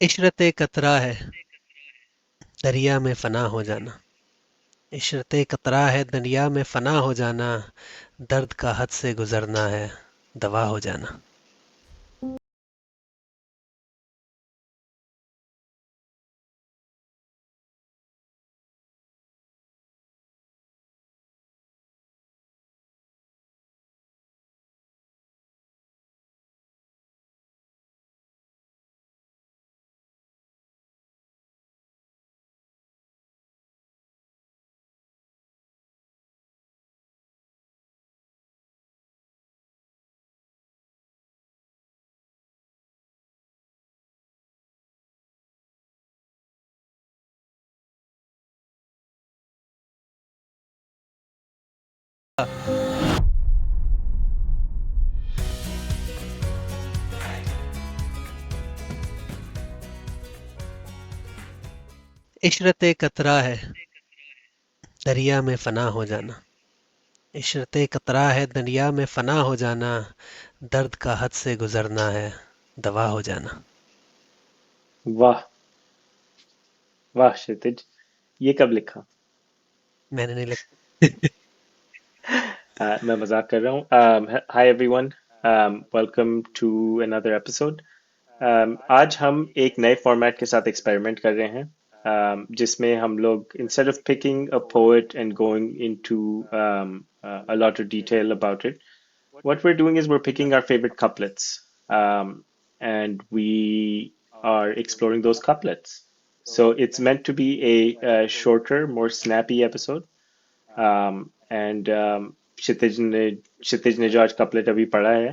इशरत कतरा है दरिया में फना हो जाना। इशरत कतरा है दरिया में फना हो जाना। दर्द का हद से गुजरना है दवा हो जाना। इशरत कतरा है दरिया में फना हो जाना। इशरत कतरा है दरिया में फना हो जाना। दर्द का हद से गुजरना है दवा हो जाना। वाह वाह क्षितिज, ये कब लिखा? मैंने नहीं लिखा। मैं मजाक कर रहा हूँ। Hi everyone, welcome to another episode. आज हम एक नए फॉर्मेट के साथ एक्सपेरिमेंट कर रहे हैं, जिसमें हम लोग instead of picking a poet and going into a lot of detail about it, what we're doing is we're picking our favorite couplets, and we are exploring those couplets. So it's meant to be a shorter, more snappy episode. And Kshitij ने जो आज couplet अभी पढ़ा है,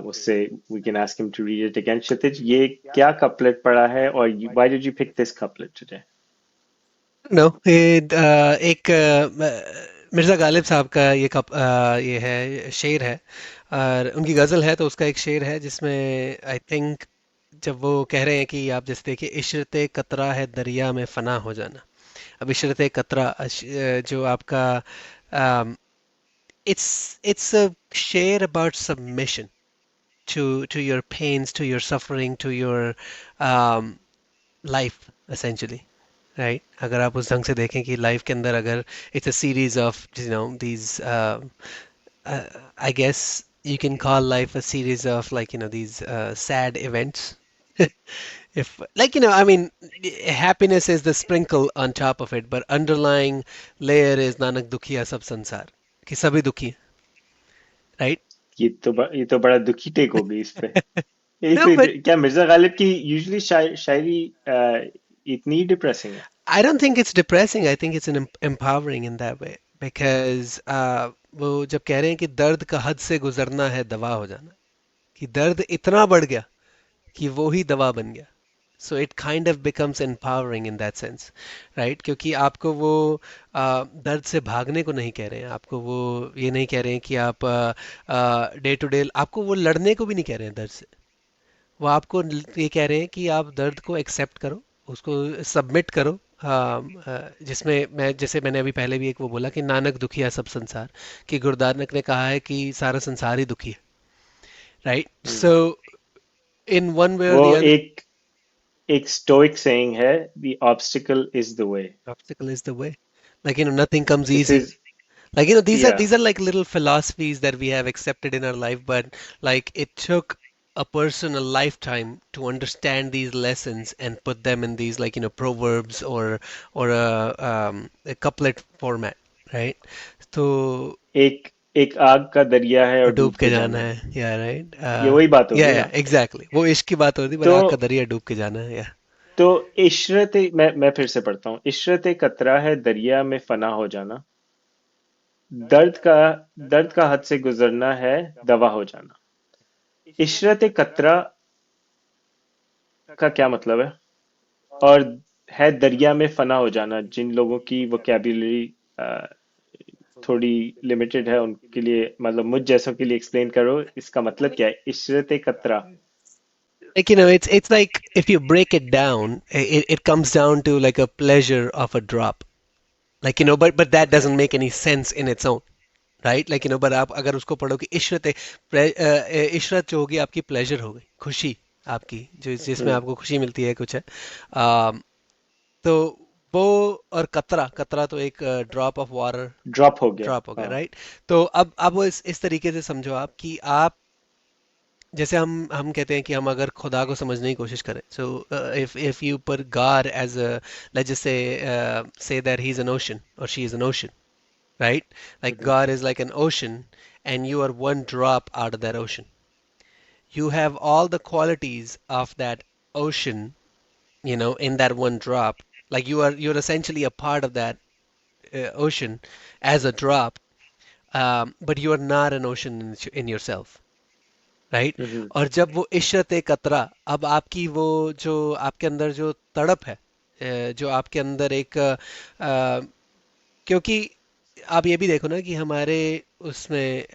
उससे we can ask him to read it again. Kshitij, ये क्या couplet पढ़ा है और why did you pick this couplet today? No ये एक मिर्ज़ा गालिब साहब का ये है शेर है। और उनकी गज़ल है तो उसका एक शेर है जिसमें आई थिंक जब वो कह रहे हैं कि आप जैसे देखिए इशरत कतरा है दरिया में फना हो जाना। अब इशरत कतरा जो आपका इट्स अ शेर about submission to your pains, to your suffering, to your um, life essentially, right? अगर आप उस ढंग से देखें कि लाइफ के अंदर अगर it's a series of these I guess you can call life a series of like these sad events. If like I mean, happiness is the sprinkle on top of it, but underlying layer is nanak dukhiya sab sansar, कि सभी दुखी, right? ये तो बड़ा दुखी take हो गई इस पे. ये No, but क्या मिर्जा गालिब की यूजुअली शायरी इतनी डिप्रेसिंग है? I don't think it's depressing. I think it's an empowering in that way because वो जब कह रहे हैं कि दर्द का हद से गुजरना है दवा हो जाना, कि दर्द इतना बढ़ गया कि वो ही दवा बन गया. So it kind of becomes empowering in that sense, right? क्योंकि आपको वो दर्द से भागने को नहीं कह रहे हैं, आपको वो ये नहीं कह रहे हैं कि आप डे टू डे आपको वो लड़ने को भी नहीं कह रहे हैं दर्द से. वो आपको ये कह रहे हैं कि आप दर्द को एक्सेप्ट करो, उसको सबमिट करो. जिसमें मैं जैसे मैंने अभी पहले भी एक वो बोला कि नानक दुखिया सब संसार, कि गुरु नानक ने कहा है कि सारा संसार ही दुखी है, right? So in one way और वो द अदर, एक एक स्टोइक सेइंग है, the obstacle is the way. obstacle is the way. Like nothing comes This easy. is, Like these are yeah. these are like little philosophies that we have accepted in our life, but like it took a person a lifetime to understand these lessons and put them in these like proverbs or a couplet format, right? So एक एक आग का दरिया है और डूब डूब के के जाना जाना है. है, yeah, right. ये वही बात Yeah, होगी yeah, ना? exactly. वो इश्क की बात होती है, पर तो आग का दरिया डूब के जाना है, yeah. तो मैं फिर से पढ़ता हूँ. इशरत कतरा है दरिया में फना हो जाना. दर्द का दर्द का हद से गुजरना है दवा हो जाना. इशरत कतरा का क्या मतलब है? और है दरिया में फना हो जाना. जिन लोगों की वोकैब्युलरी थोड़ी लिमिटेड है उनके लिए, मतलब मुझ जैसों के लिए एक्सप्लेन करो, इसका मतलब क्या है इशरत कतरा? Like it's like if you break it down, it comes down to like a pleasure of a drop. Like but that okay. doesn't make any sense in its own, right? Like but आप अगर उसको पढ़ो कि इशरत इशरत जो होगी आपकी pleasure हो गई, खुशी, आपकी जो जिसमें हम्म। आपको खुशी मिलती है कुछ है। आ, तो वो, और कतरा, कतरा तो एक ड्रॉप ऑफ वाटर, ड्रॉप हो गया। ड्रॉप हो गया, हाँ। राइट। तो अब वो इस तरीके से समझो आप कि आप, जैसे हम कहते हैं कि हम अगर खुदा को समझने की कोशिश करें, so if you per God as a, let's just say that he is an ocean और she is an ocean, right? Like hmm. God is like an ocean and you are one drop out of that ocean. You have all the qualities of that ocean, in that one drop. Like you're essentially a part of that ocean as a drop, but you are not an ocean in yourself, right? हम्म। और जब वो इशरत कतरा, अब आपकी वो जो आपके अंदर जो तड़प है, जो आपके अंदर एक क्योंकि आप ये भी देखो ना कि हमारे उसमें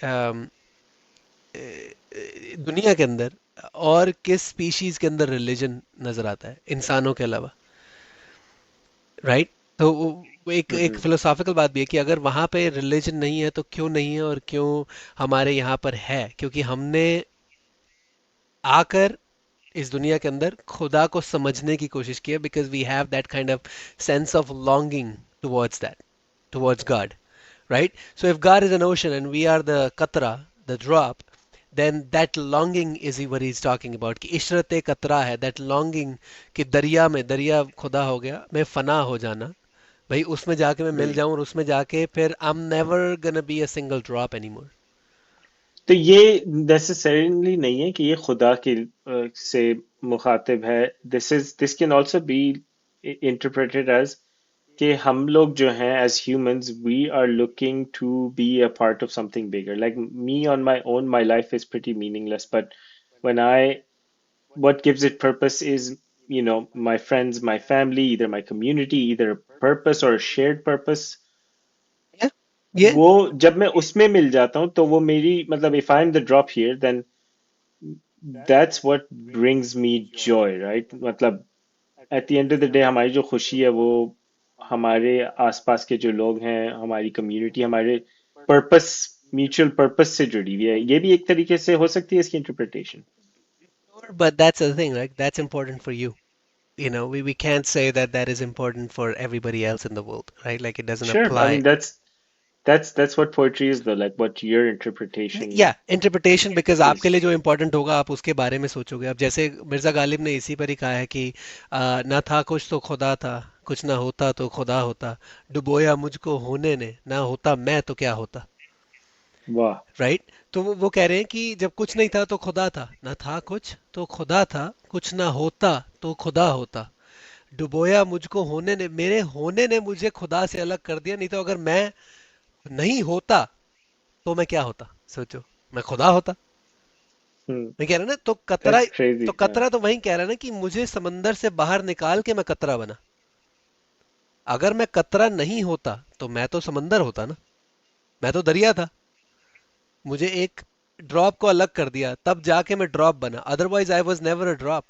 दुनिया के अंदर और किस स्पीशीज के अंदर रिलीजन नजर आता है इंसानों के अलावा, राइट? तो वो एक हम्म। फिलोसॉफिकल बात भी है कि अगर वहां पे रिलीजन नहीं है तो क्यों नहीं है, और क्यों हमारे यहाँ पर है, क्योंकि हमने आकर इस दुनिया के अंदर खुदा को समझने की कोशिश की है, because we have that kind of sense of longing towards that, towards God, right? So if God is an ocean and we are the katra, the drop, then that longing is what he's talking about, कि इशरत कतरा है, that longing कि दरिया में, दरिया खुदा हो गया, मैं फना हो जाना, भाई उसमें जाके मैं मिल हम्म। जाऊं, और उसमें जाके फिर I'm never gonna be a single drop anymore. तो ये नेसेसरीली नहीं है कि ये खुदा के से मुखातिब है। This can also be interpreted as कि हम लोग जो हैं as humans we are looking to be a part of something bigger. Like me on my own my life is pretty meaningless, but when I what gives it purpose is, my friends, my family, either my community, either a purpose or a shared purpose। Yeah, yeah, वो जब मैं उसमें मिल जाता हूँ तो वो मेरी मतलब if I'm the drop here then that's what brings me joy, right? मतलब at the end of the day हमारी जो खुशी है वो हमारे आसपास के जो लोग हैं, हमारी कम्युनिटी, हमारे पर्पस, म्यूचुअल पर्पस से जुड़ी हुई है। ये भी एक तरीके से हो सकती है इसकी interpretation. sure, but that's the thing, right? That's important for you. We can't say that that is important for everybody else in the world, right? Like it doesn't Sure, I apply. mean that's what poetry is though, like what your या interpretation interpretation, because आपके लिए is। जो important होगा आप उसके बारे में सोचोगे। अब जैसे मिर्जा गालिब ने इसी पर ही कहा है कि ना था कुछ तो खुदा था, कुछ ना होता तो खुदा होता, डुबोया मुझको होने ने, ना होता मैं तो क्या होता, वाह। राइट? तो वो कह रहे हैं कि जब कुछ नहीं था तो खुदा था, ना था कुछ तो खुदा था, कुछ ना होता तो खुदा होता, डुबोया मुझको होने ने, मेरे होने ने मुझे खुदा से अलग कर दिया, नहीं तो अगर मैं नहीं होता तो मैं क्या होता, सोचो, मैं खुदा होता। हम्म। मैं कह रहा ना, तो कतरा, दैट्स क्रेजी। तो हाँ। कतरा तो वही कह रहा है ना कि मुझे समंदर से बाहर निकाल के मैं कतरा बना। अगर मैं कतरा नहीं होता तो मैं तो समंदर होता ना, मैं तो दरिया था। मुझे एक ड्रॉप को अलग कर दिया तब जाके मैं ड्रॉप बना, otherwise I was never a drop.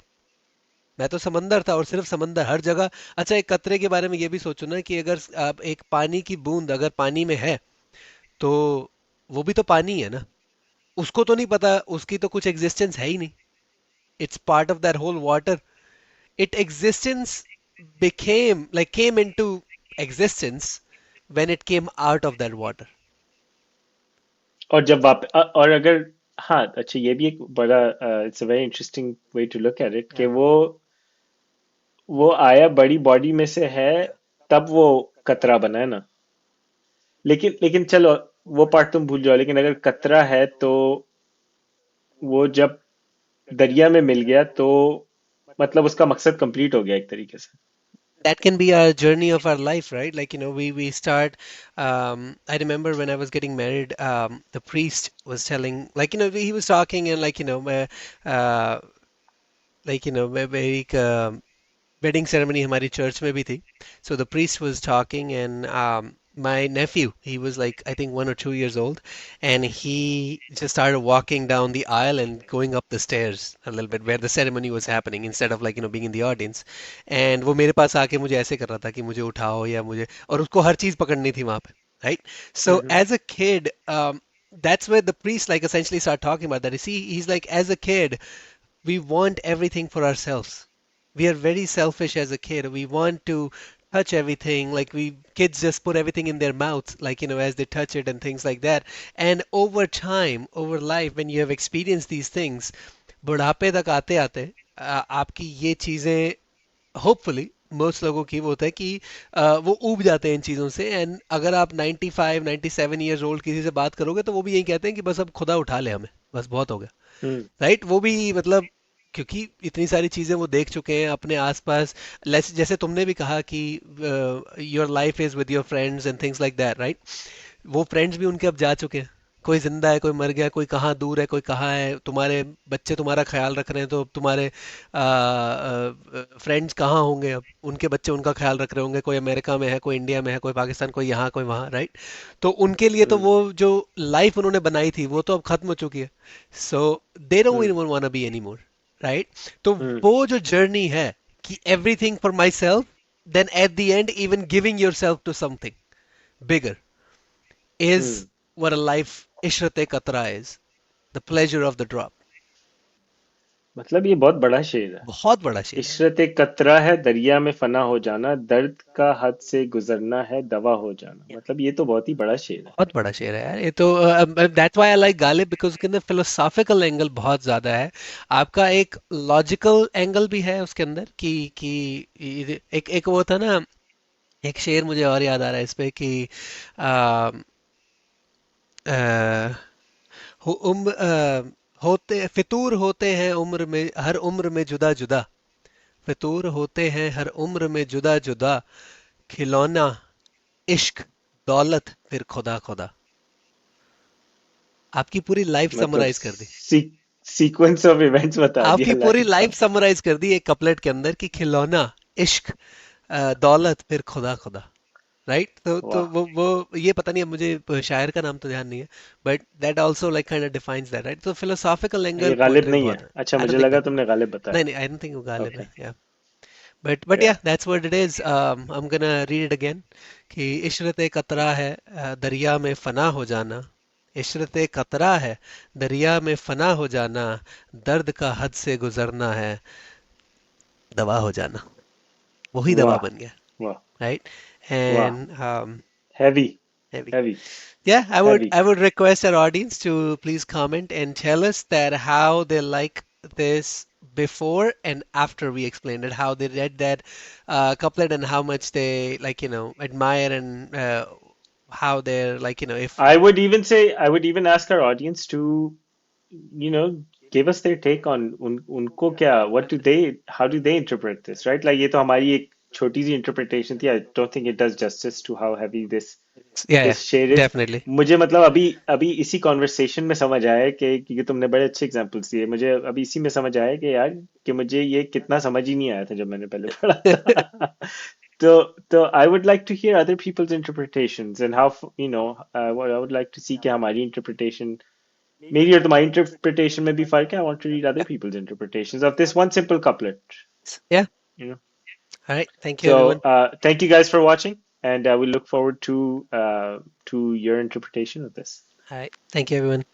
मैं तो समंदर था और सिर्फ समंदर हर जगह। अच्छा, एक कतरे के बारे में ये भी सोचो ना कि अगर आप एक पानी की बूंद अगर पानी में है, तो वो भी तो पानी है ना, उसको तो नहीं पता उसकी तो कुछ एग्जिस्टेंस है ही नहीं। It's part of that whole water. It existence came into existence when it came out of that water. और जब और अगर, हाँ अच्छा ये भी एक बड़ा it's a very interesting way to look at it कि Yeah. वो आया बड़ी बॉडी में से है, तब वो कतरा बना है ना। लेकिन लेकिन चलो वो पार्ट तुम भूल जाओ, लेकिन अगर कतरा है तो वो जब दरिया में मिल गया तो मतलब उसका मकसद कंप्लीट हो गया एक तरीके से। That can be our journey of our life, right? Like, we start. I remember when I was getting married, the priest was telling, like, he was talking, and like, uh, where wedding ceremony हमारी church में भी थी. So the priest was talking, and my nephew, he was like, I think 1 or 2 years old, and he just started walking down the aisle and going up the stairs a little bit where the ceremony was happening, instead of like being in the audience. And वो मेरे पास आके मुझे ऐसे कर रहा था कि मुझे उठाओ, या मुझे, और उसको हर चीज पकड़नी थी वहां पे, right? So hmm. as a kid, that's where the priest like essentially started talking about that. You see, he's like, as a kid, we want everything for ourselves. We are very selfish as a kid. We want to touch everything. Like we kids just put everything in their mouths, like as they touch it and things like that. And over time, over life, when you have experienced these things, बुढ़ापे तक आते आते आपकी ये चीजें hopefully most लोगों की वो होता है कि वो ऊब जाते हैं इन चीज़ों से एंड अगर आप 95 97 ईयर्स ओल्ड किसी से बात करोगे तो वो भी यही कहते हैं कि बस अब खुदा उठा ले हमें बस बहुत हो गया हम्म राइट वो भी मतलब क्योंकि इतनी सारी चीजें वो देख चुके हैं अपने आसपास जैसे तुमने भी कहा कि your life is with your friends and things like that right वो फ्रेंड्स भी उनके अब जा चुके हैं कोई जिंदा है कोई मर गया कोई कहाँ दूर है कोई कहाँ है तुम्हारे बच्चे तुम्हारा ख्याल रख रहे हैं तो तुम्हारे फ्रेंड्स कहाँ होंगे अब उनके बच्चे उनका ख्याल रख रहे होंगे कोई अमेरिका में है कोई इंडिया में है कोई पाकिस्तान कोई यहाँ कोई वहाँ राइट तो उनके लिए तो हम्म वो जो लाइफ उन्होंने बनाई थी वो तो अब खत्म हो चुकी है so they don't hmm even want be any more right तो हम्म वो जो जर्नी है कि everything for myself then at the end even giving yourself to something bigger is hmm what a life ishrate katra is. The pleasure of the drop. मतलब ये बहुत बड़ा शेर है। बहुत बड़ा शेर है इशरत एक कतरा है दरिया में फना हो जाना, दर्द का हद से गुजरना है दवा हो जाना। मतलब ये तो बहुत ही बड़ा शेर है। बहुत बड़ा शेर है यार ये तो that's why I like Ghalib because उसके अंदर फिलोसॉफिकल एंगल बहुत ज्यादा है आपका एक लॉजिकल एंगल भी है उसके अंदर कि एक एक वो था ना एक शेर मुझे और याद आ रहा है इस पे कि आ, आ, होते फितूर होते हैं उम्र में हर उम्र में जुदा जुदा फितूर होते हैं हर उम्र में जुदा जुदा खिलौना इश्क दौलत फिर खुदा खुदा आपकी पूरी लाइफ मतलब समराइज कर दी सीक्वेंस ऑफ इवेंट्स बता आपकी दिया पूरी लाइफ का। लाइफ समराइज कर दी एक कपलेट के अंदर कि खिलौना इश्क दौलत फिर खुदा खुदा राइट तो वाह। वो ये पता नहीं है मुझे शायर का नाम तो ध्यान नहीं है but that also like kind of defines that right तो फिलोसॉफिकल ये एंगल गालिब पोएट्री नहीं है? बहुत है अच्छा, आई डोंट मुझे थिंक लगा दैट तुमने गालिब बताया। नहीं नहीं आई डोंट थिंक वो गालिब ओके। है but या yeah that's what it is I'm gonna read it again कि इशरत कतरा है दरिया में फना हो जाना इशरत कतरा है दरिया में फना हो जाना दर्द का हद से गुजरना है दवा हो जाना वही दवा वाह बन गया वाह right वाह। and heavy heavy heavy yeah heavy. I would request our audience to please comment and tell us that how they like this before and after we explained it how they read that couplet and how much they like admire and how they're like if I would even ask our audience to, you know, give us their take on उनको क्या, what do they, how do they interpret this, right? Like ये तो हमारी एक छोटी सी interpretation थी। I don't think it does justice to how heavy yeah yeah this share is। definitely मुझे मतलब अभी अभी इसी कॉन्वर्सेशन में समझ आया कि तुमने बड़े अच्छे एग्जांपल्स दिए। मुझे अभी इसी में समझ आया कि यार, कि मुझे ये कितना समझ ही नहीं आया था जब मैंने पहले पढ़ा था। तो I would like to hear other people's interpretations and how, what I would like to see कि हमारी interpretation, मेरी और तुम्हारी interpretation में भी फर्क है। I want to read other people's interpretations of this one simple couplet, yeah you know। all right thank you So everyone thank you guys for watching, and we look forward to your interpretation of this. all right thank you everyone